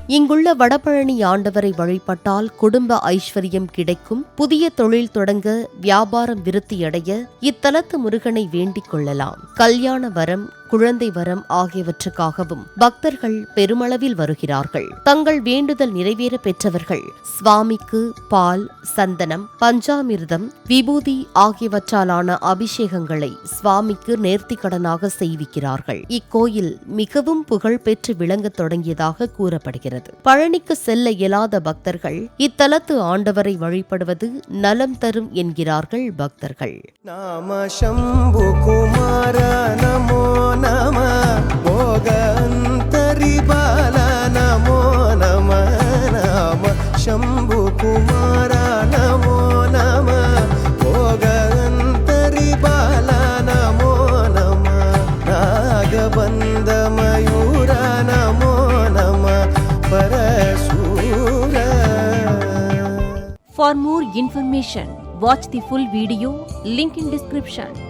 இங்குள்ள வடபழனி ஆண்டவரை வழிபட்டால் குடும்ப ஐஸ்வர்யம் கிடைக்கும், புதிய தொழில் தொடங்க, வியாபாரம் விருத்தியடைய இத்தலத்து முருகனை வேண்டிக் கொள்ளலாம். கல்யாண வரம், குழந்தை வரம் ஆகியவற்றுக்காகவும் பக்தர்கள் பெருமளவில் வருகிறார்கள். தங்கள் வேண்டுதல் நிறைவேற பெற்றவர்கள் சுவாமிக்கு பால், சந்தனம், பஞ்சாமிர்தம், விபூதி ஆகியவற்றாலான அபிஷேகங்களை சுவாமிக்கு நேர்த்திக்கடனாக செய்விக்கிறார்கள். இக்கோயில் மிகவும் புகழ் பெற்று விளங்கத் தொடங்கியதாக கூறப்படுகிறது. பழனிக்கு செல்ல இயலாத பக்தர்கள் இத்தலத்து ஆண்டவரை வழிபடுவது நலம் தரும் என்கிறார்கள் பக்தர்கள். நாம சம்பு குமார நமோ நம, போகந்தரி பால நமோ நம, நாம சம்பு குமார நமோ நம, போகந்தரி பால நமோ நம, நாகபந்த மயூர நமோ நம, பரசூர. For more information, watch the full video, link in description.